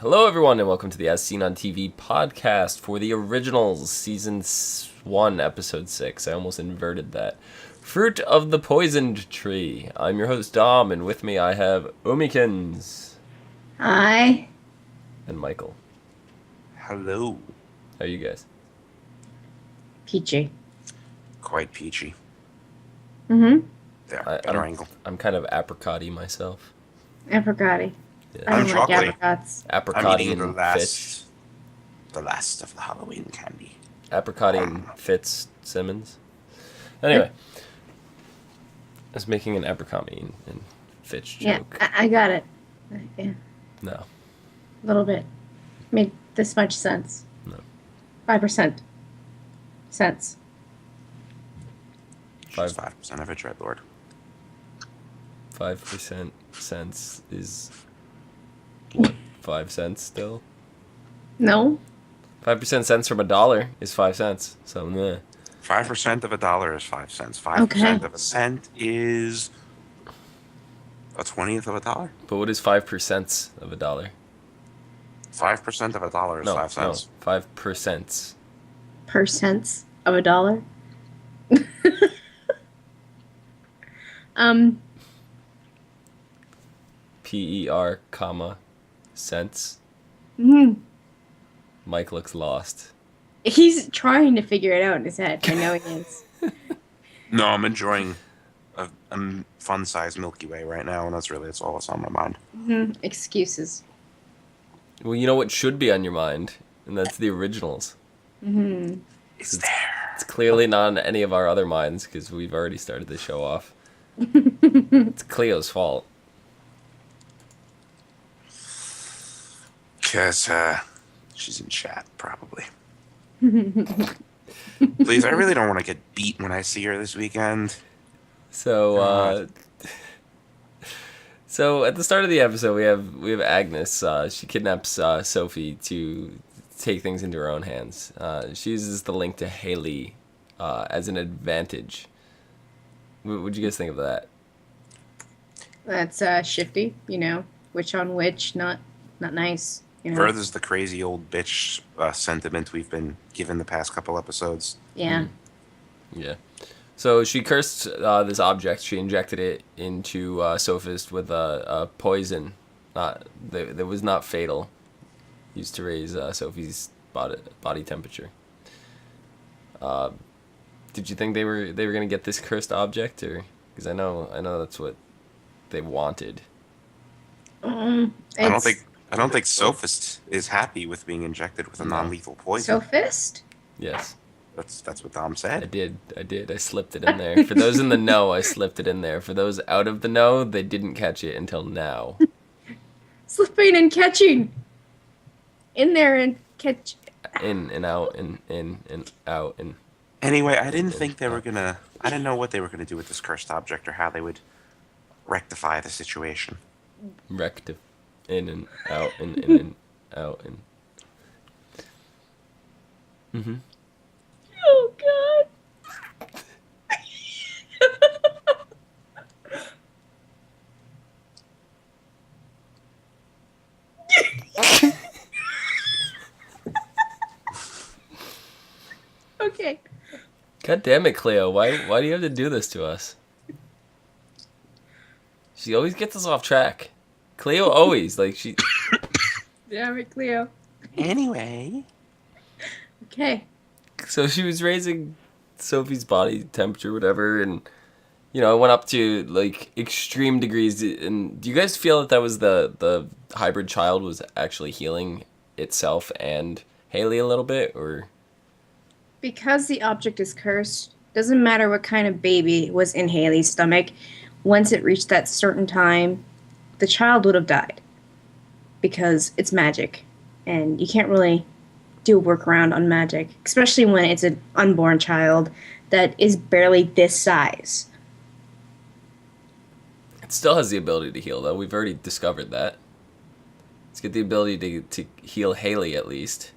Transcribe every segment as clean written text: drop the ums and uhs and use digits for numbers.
Hello, everyone, and welcome to the As Seen on TV podcast for the originals, season 1, episode 6. I almost inverted that. Fruit of the Poisoned Tree. I'm your host, Dom, and with me I have Omikins. Hi. And Michael. Hello. How are you guys? Peachy. Quite peachy. Mm-hmm. There, better angle. I'm kind of apricot-y myself. Apricot-y. Yeah. I don't like chocolatey. apricots. Apricot-y I'm eating and Fitch. the last of the Halloween candy. Apricot-y and Fitzsimmons. Anyway. I was making an apricot and Fitch joke. Yeah, I got it. Yeah, No. a little bit. Made this much sense. No. 5% sense. She's 5% of it, Dread Lord. 5% cents is what? 5 cents still? No? 5% cents from $1 is 5 cents. So, meh. 5% of $1 is 5 cents. 5% Okay. of a cent is a 20th of a dollar. But what is 5% of $1? 5% of $1 is 5 cents. 5%. Percents of a dollar? PER, comma, cents. Mhm. Mike looks lost. He's trying to figure it out in his head. I know he is. No, I'm enjoying a fun-sized Milky Way right now, and that's all that's on my mind. Excuses. Well, you know what should be on your mind, and that's the originals. It's there. It's clearly not on any of our other minds, because we've already started the show off. It's Cleo's fault. Because she's in chat, probably. Please, I really don't want to get beat when I see her this weekend. So, so at the start of the episode, we have Agnes. She kidnaps Sophie to take things into her own hands. She uses the link to Hayley as an advantage. What'd you guys think of that? That's shifty, witch on witch, not nice. Furthers the crazy old bitch sentiment we've been given the past couple episodes. Yeah. Yeah. So she cursed this object. She injected it into Sophist with a poison. That was not fatal. Used to raise Sophie's body temperature. Did you think they were gonna get this cursed object, or because I know that's what they wanted. I don't think Sophist is happy with being injected with a non-lethal poison. Sophist? Yes. That's what Dom said. I did. I slipped it in there. For those in the know, I slipped it in there. For those out of the know, they didn't catch it until now. Slipping and catching. In there and catch. In and out and out and. Anyway, I didn't think they were gonna. I didn't know what they were gonna do with this cursed object or how they would rectify the situation. Rective. In and out and in and out and. Mm-hmm. Oh God. Okay. God damn it, Cleo! Why do you have to do this to us? She always gets us off track. Cleo always she. Damn it, Cleo. Anyway. Okay. So she was raising Sophie's body temperature, whatever, and it went up to extreme degrees. And do you guys feel that was the hybrid child was actually healing itself and Hayley a little bit, or? Because the object is cursed, doesn't matter what kind of baby was in Hayley's stomach. Once it reached that certain time, the child would have died. Because it's magic. And you can't really do a workaround on magic. Especially when it's an unborn child that is barely this size. It still has the ability to heal, though. We've already discovered that. It's got the ability to heal Hayley, at least.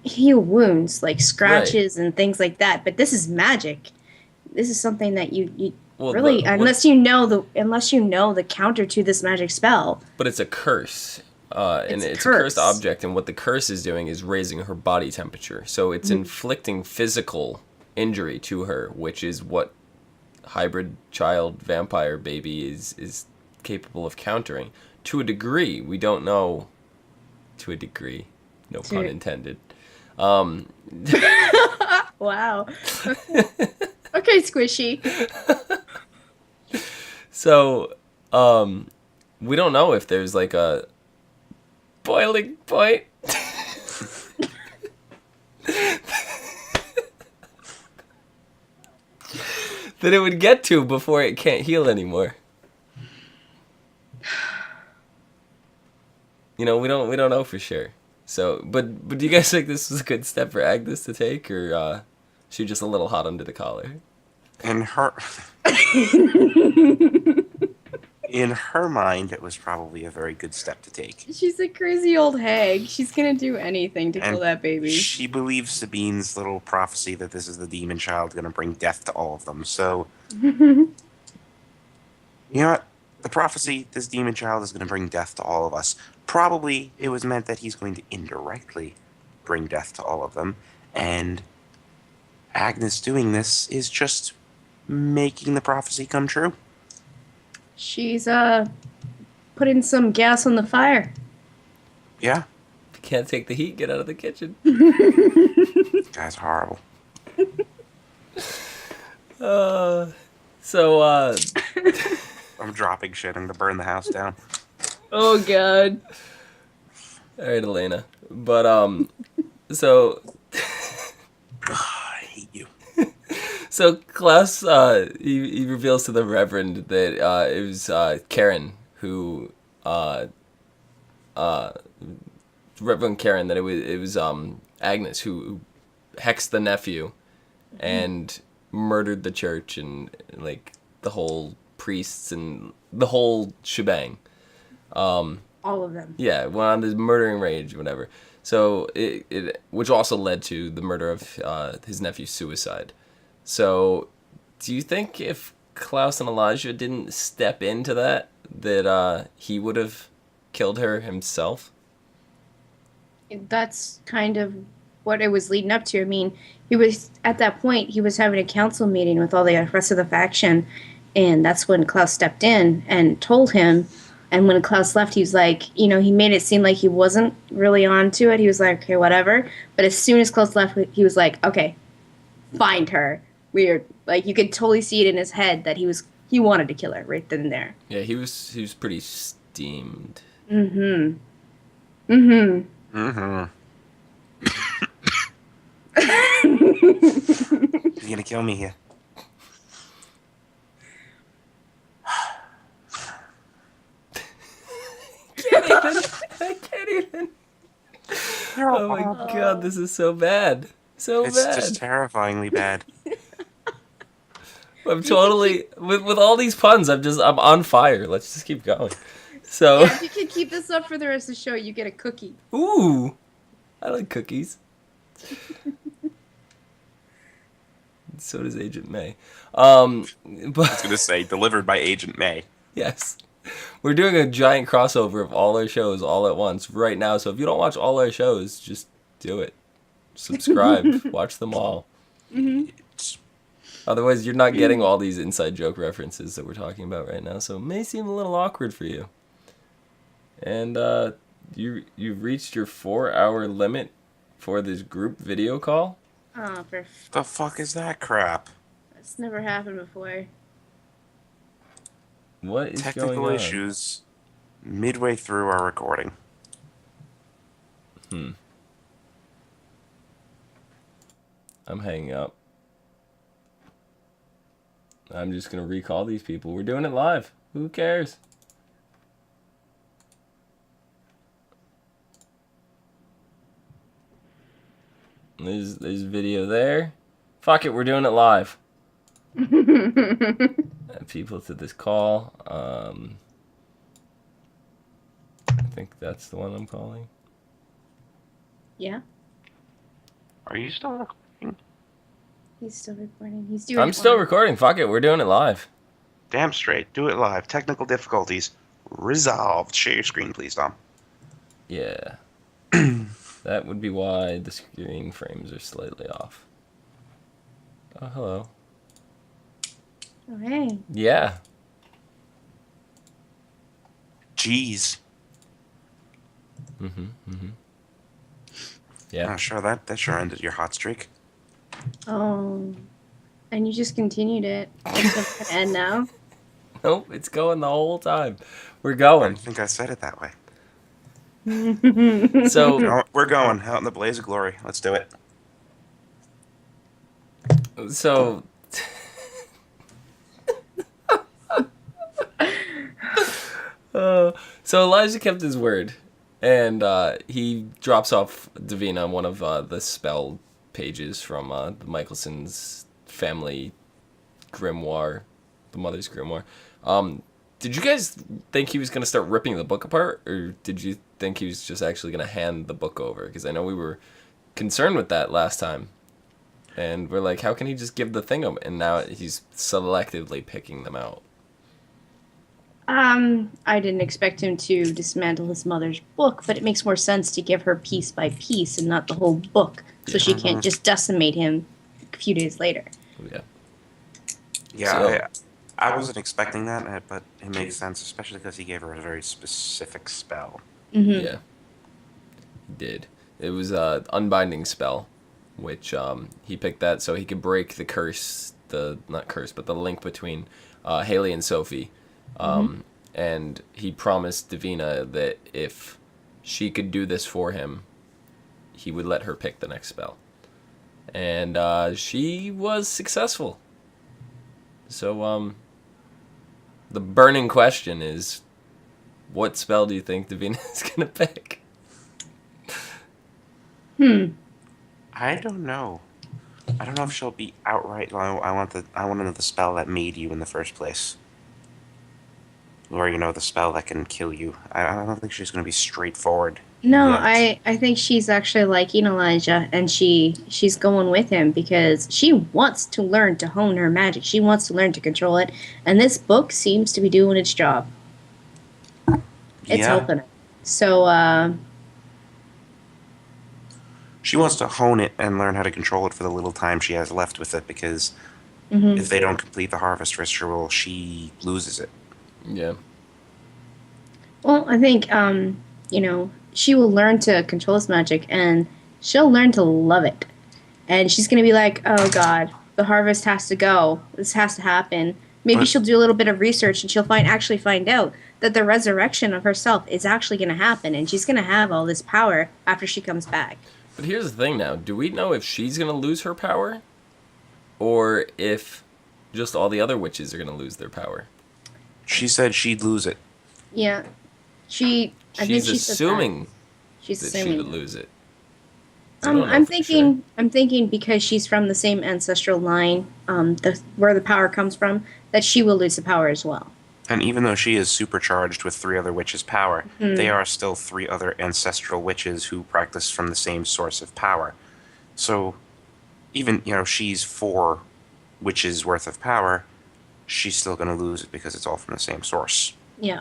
Heal wounds, like scratches and things like that. But this is magic. This is something that you Well, really, unless you know the counter to this magic spell. But it's a curse. and it's a cursed object, and what the curse is doing is raising her body temperature. So it's inflicting physical injury to her, which is what hybrid child vampire baby is capable of countering. To a degree, we don't know. To a degree, no pun intended. Wow. Okay, Squishy. So, we don't know if there's like a boiling point. That it would get to before it can't heal anymore. You know, we don't know for sure. So, but do you guys think this was a good step for Agnes to take, or she just a little hot under the collar? In her mind, it was probably a very good step to take. She's a crazy old hag. She's gonna do anything to kill that baby. She believes Sabine's little prophecy that this is the demon child going to bring death to all of them. So, you know what? The prophecy, this demon child is going to bring death to all of us. Probably it was meant that he's going to indirectly bring death to all of them. And Agnes doing this is just making the prophecy come true. She's putting some gas on the fire. Yeah. If you can't take the heat, get out of the kitchen. That's horrible. I'm dropping shit. I'm going to burn the house down. Oh, God. All right, Elena. But, so... I hate you. So Klaus, he reveals to the Reverend that it was Karen who... Reverend Karen, that it was Agnes who hexed the nephew and murdered the church and, like, the whole priests and the whole shebang. All of them. Yeah, went on this murdering rage, whatever. So it which also led to the murder of his nephew's suicide. So, do you think if Klaus and Elijah didn't step into that he would have killed her himself? That's kind of what it was leading up to. I mean, he was at that point, he was having a council meeting with all the rest of the faction, and that's when Klaus stepped in and told him. And when Klaus left, he was like, you know, he made it seem like he wasn't really onto it. He was like, okay, whatever. But as soon as Klaus left, he was like, okay, find her. Weird. Like, you could totally see it in his head that he wanted to kill her right then and there. Yeah, he was pretty steamed. Mm-hmm. You're gonna kill me here. I can't even. Oh my god, this is so bad. It's just terrifyingly bad. I'm totally with all these puns. I'm on fire. Let's just keep going. So yeah, if you can keep this up for the rest of the show, you get a cookie. Ooh, I like cookies. So does Agent May. But I was gonna say delivered by Agent May. Yes. We're doing a giant crossover of all our shows all at once right now. So if you don't watch all our shows, just do it. Subscribe. Watch them all. Mm-hmm. Otherwise, you're not getting all these inside joke references that we're talking about right now. So it may seem a little awkward for you. And you've reached your 4-hour limit for this group video call. Oh, the fuck is that crap? That's never happened before. What is Technical going on? issues midway through our recording. I'm hanging up. I'm just going to recall these people. We're doing it live. Who cares? There's video there. Fuck it, we're doing it live. Add people to this call. I think that's the one I'm calling. Yeah. Are you still recording? He's still recording. He's doing. I'm still recording. Fuck it, we're doing it live. Damn straight. Do it live. Technical difficulties resolved. Share your screen, please, Dom. Yeah. That would be why the screen frames are slightly off. Oh, hello. Oh, hey. Yeah. Jeez. Yeah. Oh, sure, that sure ended your hot streak. Oh. And you just continued it. It's never gonna end now. Nope, it's going the whole time. We're I going. don't think I said it that way. So, Oh, we're going out in the blaze of glory. Let's do it. so so Elijah kept his word, and he drops off Davinah one of the spell pages from the Mikealson's family grimoire, the mother's grimoire. Did you guys think he was going to start ripping the book apart, or did you think he was just actually going to hand the book over? Because I know we were concerned with that last time. And we're like, how can he just give the thing up? And now he's selectively picking them out. I didn't expect him to dismantle his mother's book, but it makes more sense to give her piece by piece and not the whole book, so she can't just decimate him a few days later. Yeah. Yeah, So- I wasn't expecting that, but it makes sense, especially because he gave her a very specific spell. Mm-hmm. Yeah. He did. It was a unbinding spell, which he picked that so he could break the curse, not curse, but the link between Hayley and Sophie. And he promised Davinah that if she could do this for him, he would let her pick the next spell. And she was successful. So, the burning question is, what spell do you think Davinah is going to pick? I don't know. I don't know if she'll be outright. I want to know the spell that made you in the first place, or the spell that can kill you. I don't think she's going to be straightforward. No, yet. I think she's actually liking Elijah, and she's going with him because she wants to learn to hone her magic. She wants to learn to control it, and this book seems to be doing its job. It's helping her. So, she wants to hone it and learn how to control it for the little time she has left with it, because mhm. if they don't complete the harvest ritual, she loses it. Yeah. Well, I think she will learn to control this magic, and she'll learn to love it. And she's going to be like, oh, God, the harvest has to go. This has to happen. Maybe she'll do a little bit of research, and she'll actually find out that the resurrection of herself is actually going to happen, and she's going to have all this power after she comes back. But here's the thing now. Do we know if she's going to lose her power? Or if just all the other witches are going to lose their power? She said she'd lose it. Yeah. She's assuming She's that assuming she would lose it. I don't know I'm for thinking. I'm thinking because she's from the same ancestral line, where the power comes from, that she will lose the power as well. And even though she is supercharged with 3 other witches' power, they are still 3 other ancestral witches who practice from the same source of power. So, even she's 4 witches worth of power, she's still going to lose it because it's all from the same source. Yeah.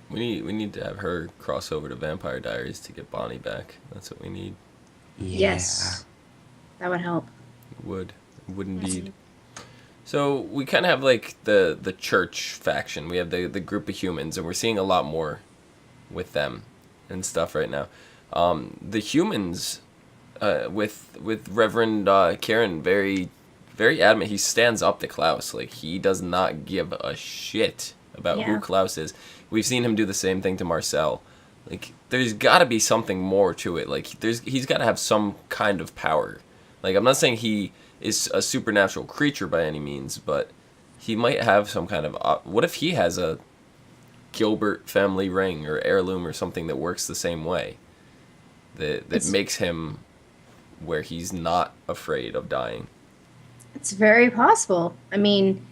We need to have her cross over to Vampire Diaries to get Bonnie back. That's what we need. Yeah. Yes. That would help. It would indeed. So we kind of have like the church faction. We have the group of humans, and we're seeing a lot more with them and stuff right now. The humans, with Reverend Karen, very very adamant. He stands up to Klaus. Like, he does not give a shit about who Klaus is. We've seen him do the same thing to Marcel. Like, there's got to be something more to it. Like, he's got to have some kind of power. Like, I'm not saying he is a supernatural creature by any means, but he might have some kind of... what if he has a Gilbert family ring or heirloom or something that works the same way? That makes him where he's not afraid of dying. It's very possible. I mean,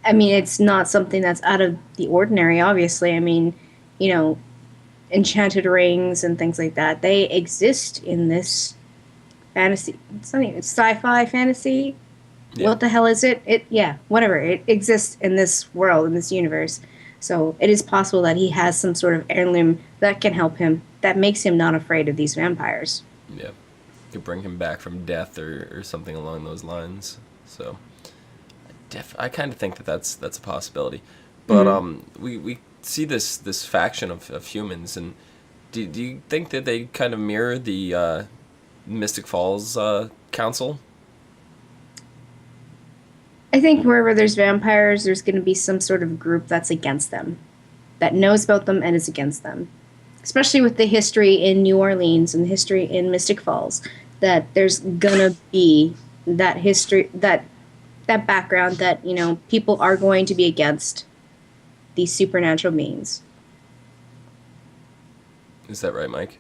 it's not something that's out of the ordinary, obviously. I mean, you know, enchanted rings and things like that, they exist in this fantasy. It's not even sci-fi fantasy. Yeah. What the hell is it? Whatever. It exists in this world, in this universe. So it is possible that he has some sort of heirloom that can help him, that makes him not afraid of these vampires. Yeah. Could bring him back from death or something along those lines. So I kind of think that's a possibility. But we see this faction of humans, and do you think that they kind of mirror the Mystic Falls council? I think wherever there's vampires, there's going to be some sort of group that's against them, that knows about them and is against them. Especially with the history in New Orleans and the history in Mystic Falls, that there's gonna be that history, that background that, you know, people are going to be against these supernatural beings. Is that right, Mike?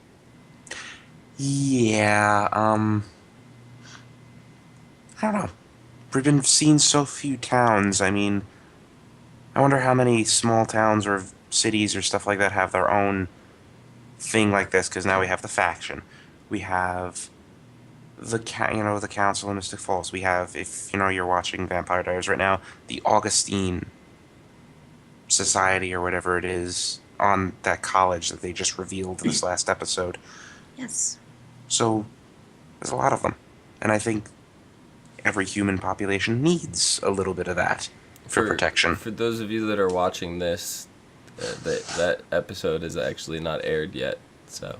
Yeah, I don't know. We've been seeing so few towns. I mean, I wonder how many small towns or cities or stuff like that have their own thing like this, because now we have the faction. We have the Council in Mystic Falls. We have, if you're watching Vampire Diaries right now, the Augustine Society or whatever it is on that college that they just revealed in this last episode. Yes. So there's a lot of them, and I think every human population needs a little bit of that for protection. For those of you that are watching this, that episode is actually not aired yet. So.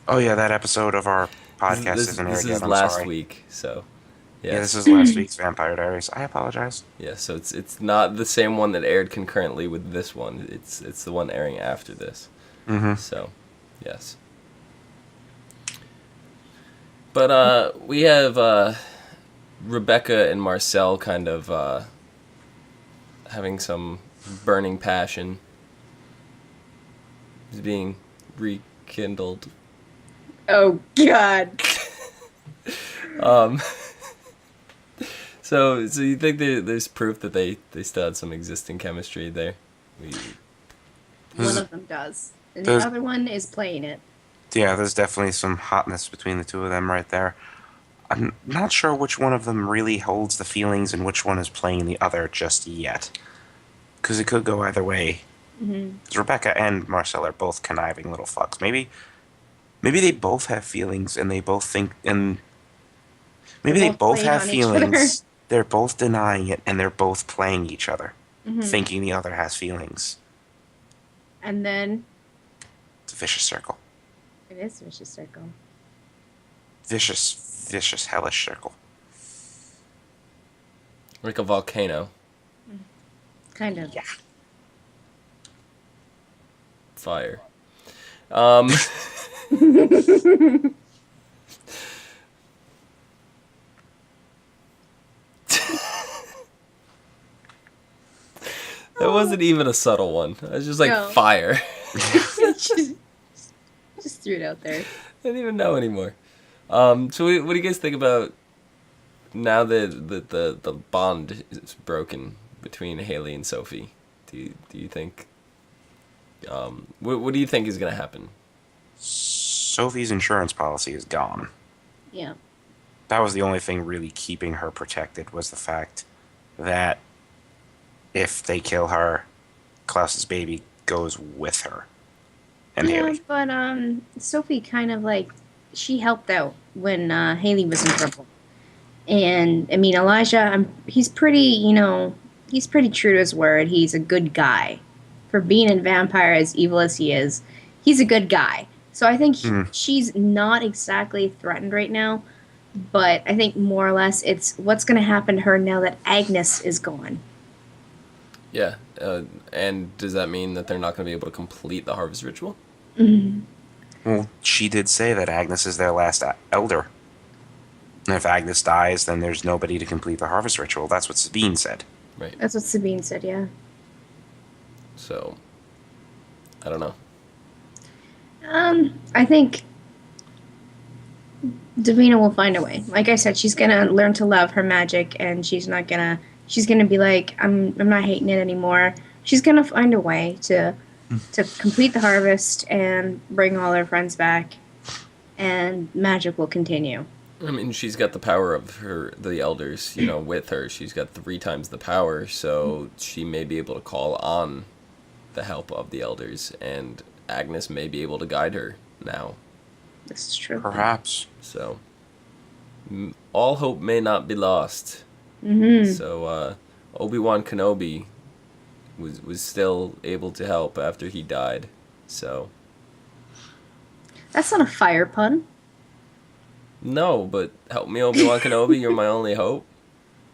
Oh yeah, that episode of our podcast isn't aired yet. This is I'm last sorry. week, so. Yeah, this is last week's Vampire Diaries. I apologize. Yeah, so it's not the same one that aired concurrently with this one. It's the one airing after this. Mm-hmm. So, yes. But we have Rebecca and Marcel kind of having some burning passion. Is being rekindled. Oh God. So you think there's proof that they still had some existing chemistry there? One of them does, and the other one is playing it. Yeah, there's definitely some hotness between the two of them right there. I'm not sure which one of them really holds the feelings and which one is playing the other just yet. Because it could go either way. Because Rebecca and Marcel are both conniving little fucks. Maybe they both have feelings and they both think... and maybe they both have feelings, they're both denying it, and they're both playing each other. Thinking the other has feelings. And then... It's a vicious circle. It is a vicious circle. Vicious, hellish circle. Like a volcano. Kind of. Yeah. Fire. That wasn't even a subtle one. I was just like, No. fire. Just threw it out there. I didn't even know anymore. So what do you guys think about now that the bond is broken between Hayley and Sophie? Do you think... what do you think is going to happen? Sophie's insurance policy is gone. Yeah. That was the only thing really keeping her protected, was the fact that if they kill her, Klaus's baby goes with her. And Hayley. But Sophie kind of she helped out when Hayley was in trouble. And I mean, Elijah, he's pretty true to his word. He's a good guy. For being a vampire, as evil as he is, he's a good guy. So I think she's not exactly threatened right now, but I think more or less it's what's going to happen to her now that Agnes is gone. Yeah, and does that mean that they're not going to be able to complete the harvest ritual? Well, she did say that Agnes is their last elder. And if Agnes dies, then there's nobody to complete the harvest ritual. That's what Sabine said. Right. That's what Sabine said, yeah. So, I don't know. I think Davinah will find a way. Like I said, she's gonna learn to love her magic, and she's gonna be like, I'm not hating it anymore. She's gonna find a way to complete the harvest and bring all her friends back, and magic will continue. I mean, she's got the power of the elders, with her. She's got 3 times the power, so she may be able to call on the help of the elders, and Agnes may be able to guide her now. This is true. Perhaps. So, all hope may not be lost. Mm-hmm. So, Obi-Wan Kenobi was still able to help after he died. So, That's not a fire pun. no, but help me, Obi-Wan Kenobi, you're my only hope.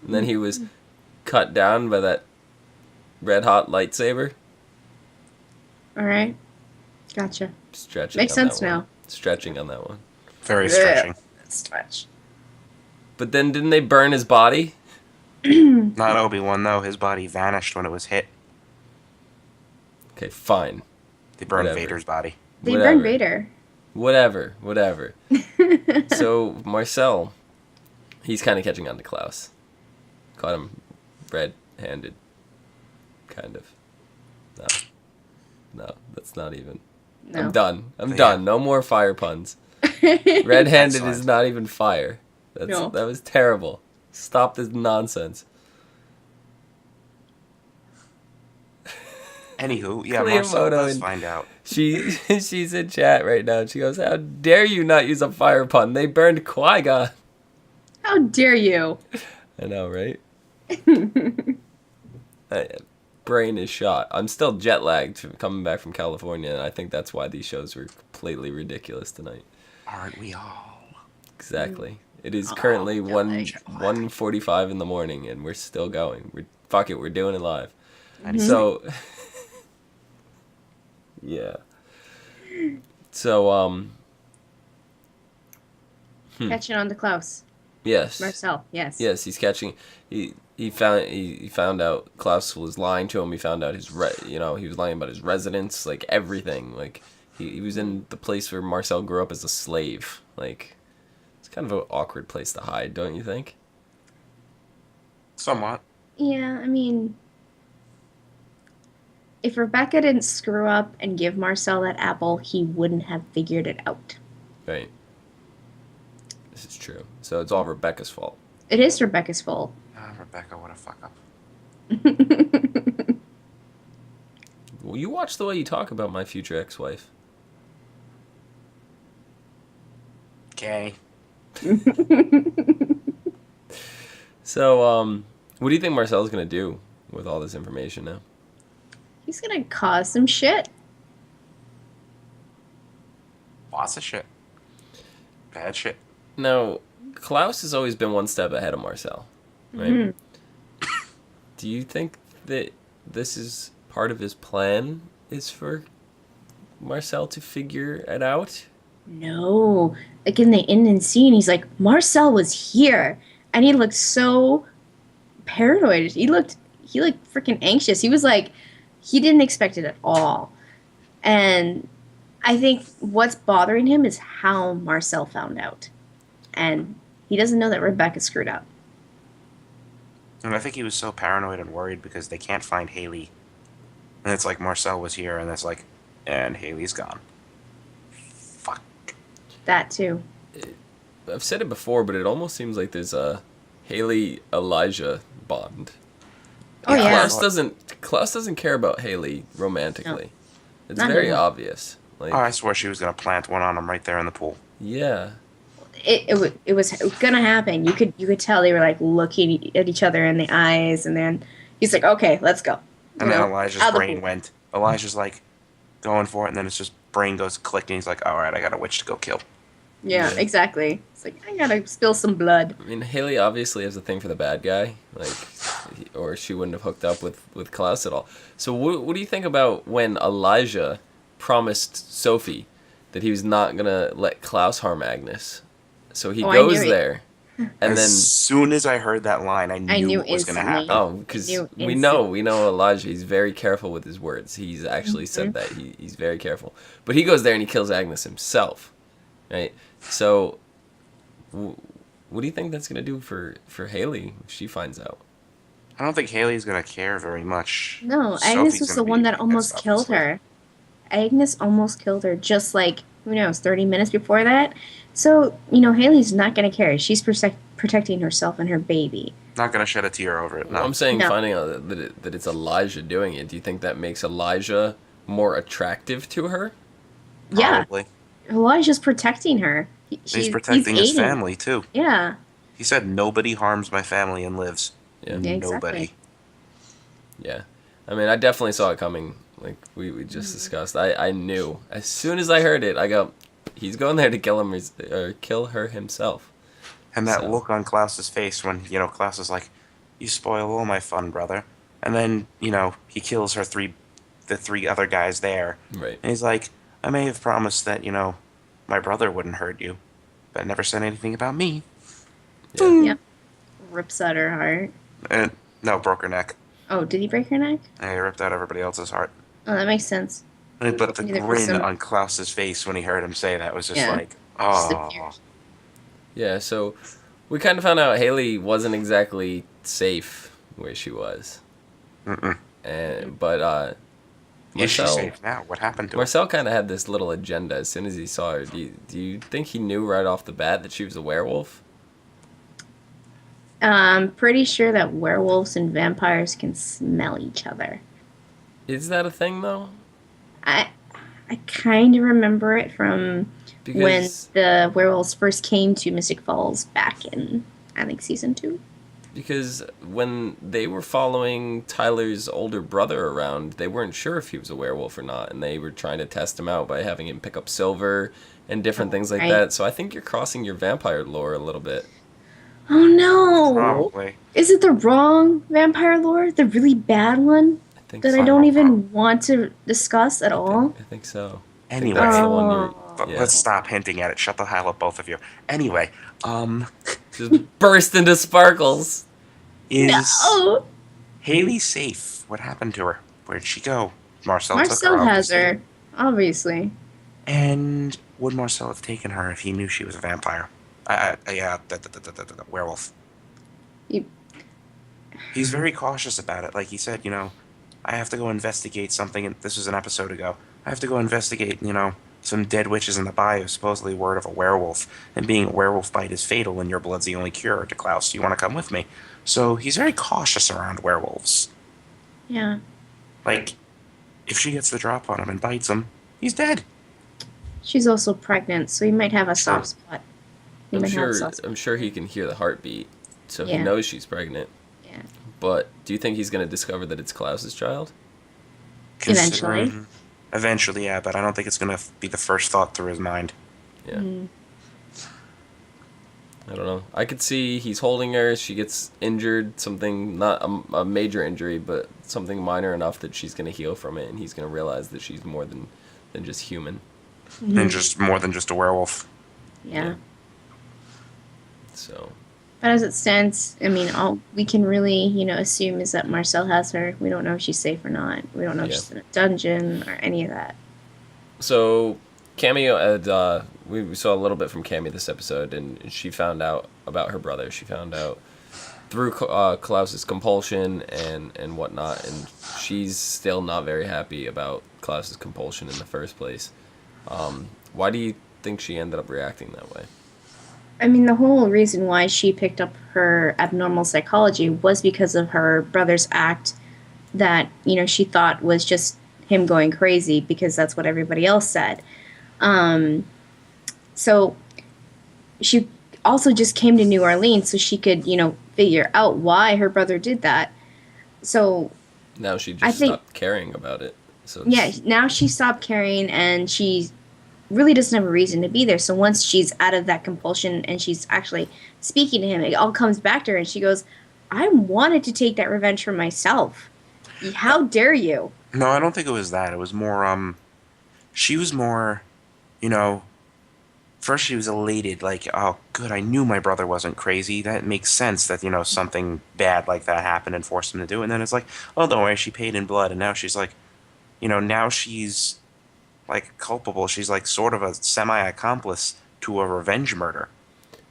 And then he was cut down by that red-hot lightsaber. All right. Gotcha. Stretching. Makes on sense that one. now. Stretching on that one. Very stretching. Stretch. But then didn't they burn his body? Not Obi-Wan, though. His body vanished when it was hit. Okay, fine. They burned Whatever. Vader's body. They Whatever. burned Vader. Whatever. So, Marcel, he's kind of catching on to Klaus. Caught him red-handed. Kind of. No, that's not even. No. I'm done. I'm Yeah. done. No more fire puns. Red-handed Excellent. is not even fire. No. That was terrible. Stop this nonsense. Anywho, yeah, Cleomoto Marcel does and- find out. She's in chat right now. She goes, "How dare you not use a fire pun? They burned Qui-Gon." How dare you? I know, right? My brain is shot. I'm still jet lagged from coming back from California, and I think that's why these shows were completely ridiculous tonight. Aren't we all? Exactly. It is currently God. 1:45 in the morning, and we're still going. Fuck it, we're doing it live. Mhm. So, yeah. So, Catching on to Klaus. yes. Marcel, yes. Yes, he's catching. He found out Klaus was lying to him. He found out he was lying about his residence, like everything. Like he was in the place where Marcel grew up as a slave. Like it's kind of an awkward place to hide, don't you think? Somewhat. Yeah, I mean, if Rebecca didn't screw up and give Marcel that apple, he wouldn't have figured it out. Right. This is true. So it's all Rebecca's fault. It is Rebecca's fault. Rebecca, what a fuck up. Well, you watch the way you talk about my future ex-wife. Okay. So, what do you think Marcel's gonna do with all this information now? He's gonna cause some shit. Lots of shit. Bad shit. Now, Klaus has always been one step ahead of Marcel, right? Mhm. Do you think that this is part of his plan, is for Marcel to figure it out? No. Like in the ending scene, he's like, Marcel was here. And he looked so paranoid. He looked freaking anxious. He was like, he didn't expect it at all. And I think what's bothering him is how Marcel found out. And he doesn't know that Rebecca screwed up. And I think he was so paranoid and worried because they can't find Hayley. And it's like Marcel was here, and it's like, and Hayley's gone. Fuck. That too. I've said it before, but it almost seems like there's a Haley-Elijah bond. Oh, yeah. Klaus doesn't care about Hayley romantically. It's Not very anymore. obvious. Like, Oh, I swore she was going to plant one on him right there in the pool. yeah. It was gonna happen. You could tell they were like looking at each other in the eyes, and then he's like, "Okay, let's go." And You then know, Elijah's out the brain pool. went. Elijah's like going for it, and then it's just brain goes click, and he's like, all right, I got a witch to go kill. Yeah, exactly. It's like I gotta spill some blood. I mean, Hayley obviously has a thing for the bad guy, or she wouldn't have hooked up with Klaus at all. So what do you think about when Elijah promised Sophie that he was not gonna let Klaus harm Agnes? So he Oh, I goes knew it. there, and As then soon as I heard that line, I knew it was going to instantly. happen. because knew we know Elijah. He's very careful with his words. He's actually said that he's very careful. But he goes there and he kills Agnes himself, right? So, what do you think that's gonna do for Hayley if she finds out? I don't think Hayley's going to care very much. No, Sophie's Agnes was gonna the be one that pissed almost off, killed obviously. her. Agnes almost killed her, just like who knows, 30 minutes before that. So, you know, Hayley's not going to care. She's protecting herself and her baby. Not gonna shed a tear over it. Well, No. I'm saying No. finding out that it's Elijah doing it. Do you think that makes Elijah more attractive to her? Yeah, Probably. Elijah's protecting her. He's protecting his aiding. family too. Yeah. He said nobody harms my family and lives. Yeah. Yeah, exactly. Nobody. Yeah. I mean, I definitely saw it coming. Like we just discussed. I knew as soon as I heard it. I go, he's going there to kill him or kill her himself. And that So- look on Klaus's face when, Klaus is like, you spoil all my fun, brother. And then, he kills the three other guys there. Right. And he's like, I may have promised that, my brother wouldn't hurt you, but never said anything about me. Yeah. Yep. Rips out her heart. And, no, broke her neck. Oh, did he break her neck? And he ripped out everybody else's heart. Oh, that makes sense. But the Either for grin some- on Klaus's face when he heard him say that was just Yeah. like, Just oh. appears. Yeah. So we kind of found out Hayley wasn't exactly safe where she was. Mm-mm. But Is she Marcel, safe now? What happened to her? Marcel kind of had this little agenda as soon as he saw her. Do you think he knew right off the bat that she was a werewolf? I'm pretty sure that werewolves and vampires can smell each other. Is that a thing though? I kind of remember it from when the werewolves first came to Mystic Falls back in, I think, season 2. Because when they were following Tyler's older brother around, they weren't sure if he was a werewolf or not, and they were trying to test him out by having him pick up silver and different things like Right. that. So I think you're crossing your vampire lore a little bit. Oh no! Probably. Is it the wrong vampire lore? The really bad one I think that so. I don't even want to discuss at all? I think so. Anyway. That's the one Oh. But yeah. let's stop hinting at it. Shut the hell up, both of you. Anyway, Just burst into sparkles. is No! Hayley safe? What happened to her? Where'd she go? Marcel took Marcel her, has obviously. her, obviously. And would Marcel have taken her if he knew she was a vampire? The werewolf. You- He's very cautious about it. Like he said, I have to go investigate something. And this was an episode ago. I have to go investigate, some dead witches in the bayou, supposedly word of a werewolf. And being a werewolf bite is fatal, and your blood's the only cure to Klaus. You want to come with me? So he's very cautious around werewolves. Yeah. Like, if she gets the drop on him and bites him, he's dead. She's also pregnant, so he might have a soft spot. He I'm might have a sure. soft spot. I'm sure he can hear the heartbeat, so he Yeah. knows she's pregnant. Yeah. But do you think he's going to discover that it's Klaus's child? Eventually. Considering- Eventually, yeah, but I don't think it's going to be the first thought through his mind. Yeah. Mm. I don't know. I could see he's holding her. She gets injured, something not a major injury, but something minor enough that she's going to heal from it, and he's going to realize that she's more than just human. And just more than just a werewolf. Yeah. So But as it stands, I mean, all we can really, assume is that Marcel has her. We don't know if she's safe or not. We don't know if Yeah. she's in a dungeon or any of that. So Camille had we saw a little bit from Camille this episode, and she found out about her brother. She found out through Klaus's compulsion and whatnot, and she's still not very happy about Klaus's compulsion in the first place. Why do you think she ended up reacting that way? I mean, the whole reason why she picked up her abnormal psychology was because of her brother's act that, she thought was just him going crazy because that's what everybody else said. So she also just came to New Orleans so she could, figure out why her brother did that. So, Now she I just think- stopped caring about it. So yeah, now she stopped caring and she really doesn't have a reason to be there. So once she's out of that compulsion and she's actually speaking to him, it all comes back to her and she goes, I wanted to take that revenge for myself. How dare you? No, I don't think it was that. It was more, she was more, first she was elated, like, oh, good, I knew my brother wasn't crazy. That makes sense that, something bad like that happened and forced him to do it. And then it's like, oh, don't worry, she paid in blood. And now she's like, now she's, like, culpable. She's, like, sort of a semi-accomplice to a revenge murder.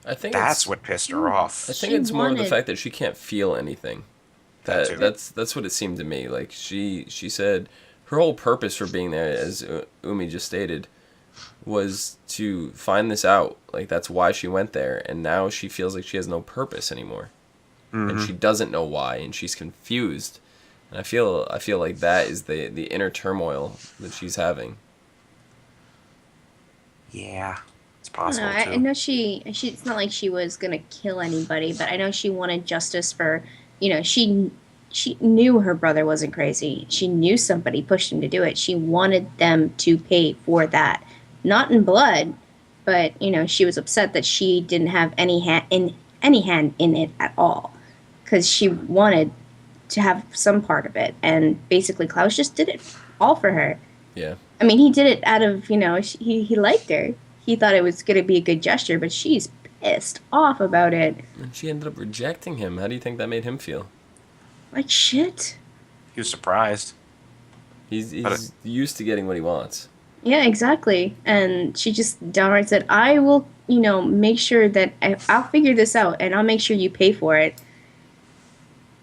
I think That's it's, what pissed her off. I think She it's more of the wanted- fact that she can't feel anything. That too. That's what it seemed to me. Like she said, her whole purpose for being there, as Umi just stated, was to find this out. Like, that's why she went there. And now she feels like she has no purpose anymore. And she doesn't know why, and she's confused. And I feel like that is the inner turmoil that she's having. Yeah, it's possible, I too. I know she. It's not like she was gonna kill anybody, but I know she wanted justice for. She knew her brother wasn't crazy. She knew somebody pushed him to do it. She wanted them to pay for that, not in blood, but she was upset that she didn't have any hand in it at all, because she wanted to have some part of it, and basically Klaus just did it all for her. Yeah. I mean, he did it out of, he liked her. He thought it was going to be a good gesture, but she's pissed off about it. And she ended up rejecting him. How do you think that made him feel? Like shit. He was surprised. He's used to getting what he wants. Yeah, exactly. And she just downright said, I will, make sure that I'll figure this out, and I'll make sure you pay for it.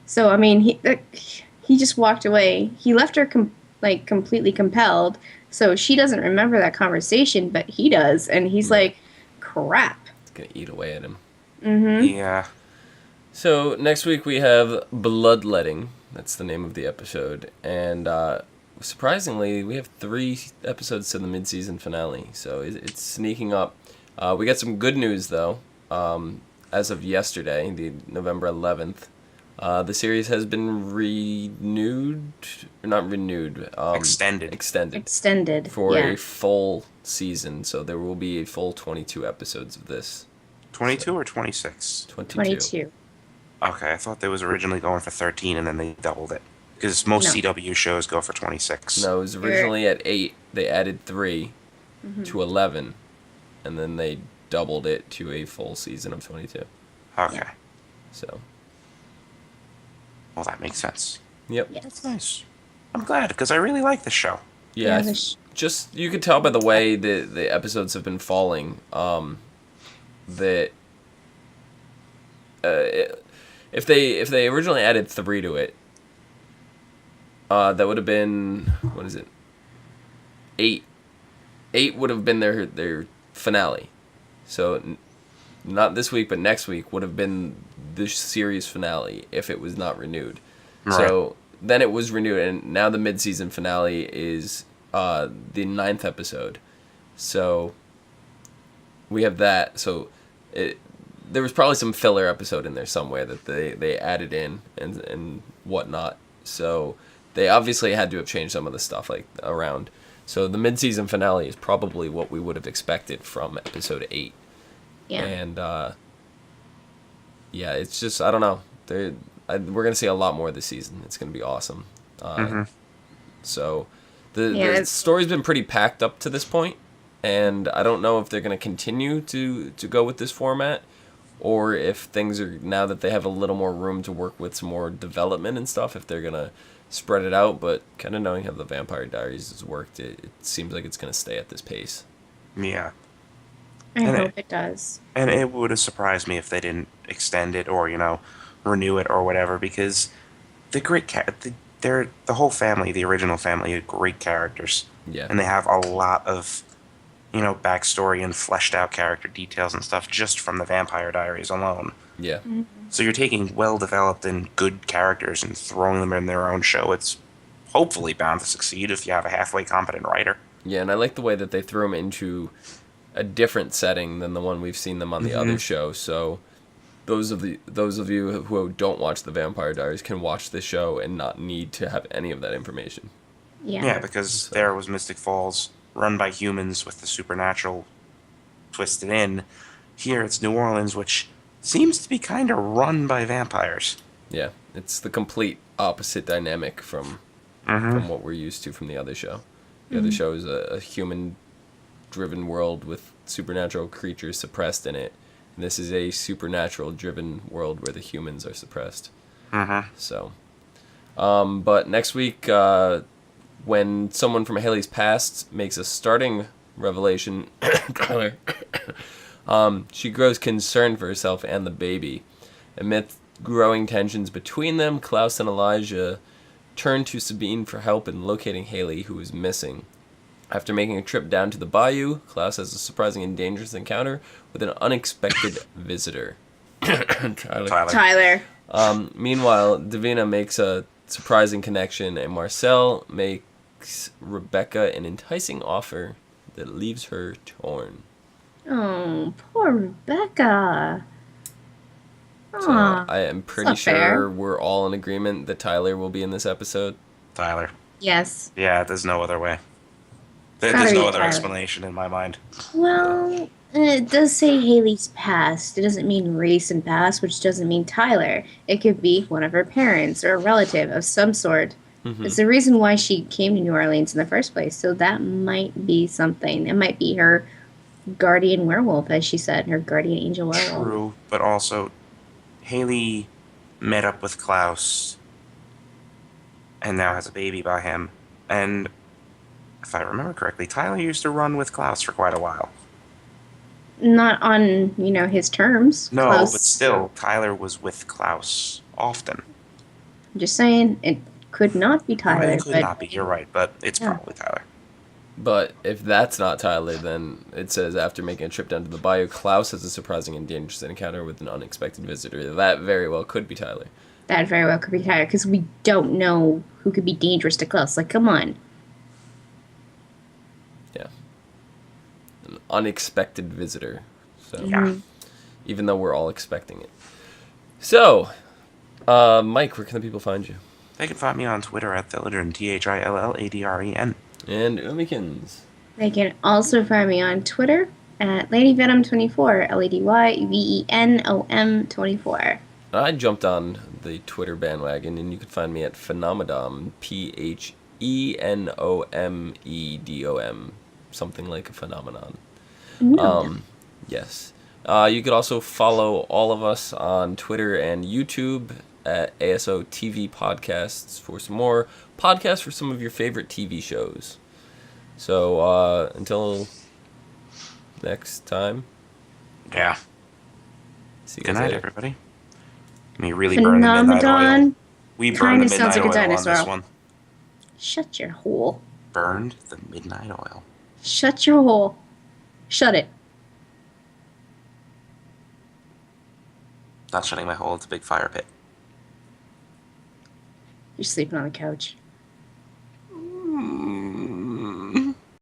So, I mean, he just walked away. He left her completely compelled. So she doesn't remember that conversation, but he does. And he's like, crap. It's going to eat away at him. Mm-hmm. Yeah. So next week we have Bloodletting. That's the name of the episode. And surprisingly, we have 3 episodes to the mid-season finale. So it's sneaking up. We got some good news, though. As of yesterday, the November 11th, the series has been renewed. Not renewed. Extended. For a full season. So there will be a full 22 episodes of this. 22 or 26? 22. Okay, I thought they was originally going for 13 and then they doubled it. Because most CW shows go for 26. No, it was originally at 8. They added 3 to 11. And then they doubled it to a full season of 22. Okay. Yeah. So. Well, that makes sense. Yep. Yes. That's nice. I'm glad, because I really like this show. Yeah, just you could tell by the way the episodes have been falling that if they originally added 3 to it, that would have been, what is it? 8. 8 would have been their finale. So not this week, but next week would have been the series finale if it was not renewed. Right. So then it was renewed, and now the mid-season finale is the 9th episode. So we have that. So there was probably some filler episode in there somewhere that they added in and whatnot. So they obviously had to have changed some of the stuff like around. So the mid-season finale is probably what we would have expected from episode 8. Yeah. And yeah, it's just, I don't know. We're going to see a lot more this season. It's going to be awesome. So the story's been pretty packed up to this point, and I don't know if they're going to continue to go with this format, or if things are, now that they have a little more room to work with some more development and stuff, if they're going to spread it out. But kind of knowing how the Vampire Diaries has worked, it seems like it's going to stay at this pace. Yeah. I hope it does. And it would have surprised me if they didn't extend it or, renew it or whatever, because the whole family, the original family, are great characters. Yeah. And they have a lot of, backstory and fleshed out character details and stuff just from the Vampire Diaries alone. Yeah. Mm-hmm. So you're taking well-developed and good characters and throwing them in their own show. It's hopefully bound to succeed if you have a halfway competent writer. Yeah, and I like the way that they threw them into a different setting than the one we've seen them on the other show. So those of you who don't watch the Vampire Diaries can watch this show and not need to have any of that information. Yeah, because there was Mystic Falls, run by humans with the supernatural twisted in. Here it's New Orleans, which seems to be kind of run by vampires. Yeah, it's the complete opposite dynamic from what we're used to from the other show. The other show is a human-driven world with supernatural creatures suppressed in it. And this is a supernatural-driven world where the humans are suppressed. So, but next week, when someone from Hayley's past makes a starting revelation, she grows concerned for herself and the baby. Amidst growing tensions between them, Klaus and Elijah turn to Sabine for help in locating Hayley, who is missing. After making a trip down to the bayou, Klaus has a surprising and dangerous encounter with an unexpected visitor. Tyler. Meanwhile, Davinah makes a surprising connection, and Marcel makes Rebecca an enticing offer that leaves her torn. Oh, poor Rebecca. So I am pretty not fair. sure we're all in agreement that Tyler will be in this episode. Tyler. Yes. Yeah, there's no other way. Gotta There's be no other Tyler. explanation in my mind. Well, it does say Hayley's past. It doesn't mean race and past, which doesn't mean Tyler. It could be one of her parents or a relative of some sort. Mm-hmm. It's the reason why she came to New Orleans in the first place. So that might be something. It might be her guardian werewolf, as she said, her guardian angel werewolf. True, but also, Hayley met up with Klaus and now has a baby by him. And if I remember correctly, Tyler used to run with Klaus for quite a while. Not on, his terms. No, Close. but still, Tyler was with Klaus often. I'm just saying, it could not be Tyler. It could not be, you're right, but it's probably Tyler. But if that's not Tyler, then it says after making a trip down to the bayou, Klaus has a surprising and dangerous encounter with an unexpected visitor. That very well could be Tyler. That very well could be Tyler, because we don't know who could be dangerous to Klaus. Like, come on. Yeah. An unexpected visitor. So Yeah. even though we're all expecting it. So, Mike, where can the people find you? They can find me on Twitter at Thilladren, Thilladren. And Omikins. They can also find me on Twitter at LadyVenom24, LadyVenom24. I jumped on the Twitter bandwagon, and you can find me at Phenomenodom, Phenomedom, something like a phenomenon. Yes. You could also follow all of us on Twitter and YouTube at ASOTV Podcasts for some more podcasts for some of your favorite TV shows. So, until next time. Yeah. See you Good guys night, later. everybody. We really burn the midnight oil. Phenomenon. We burned Kinda the sounds midnight like a oil on dinosaur. this one. Shut your hole. Burned the midnight oil. Shut your hole. Shut it. Not shutting my hole, it's a big fire pit. You're sleeping on the couch.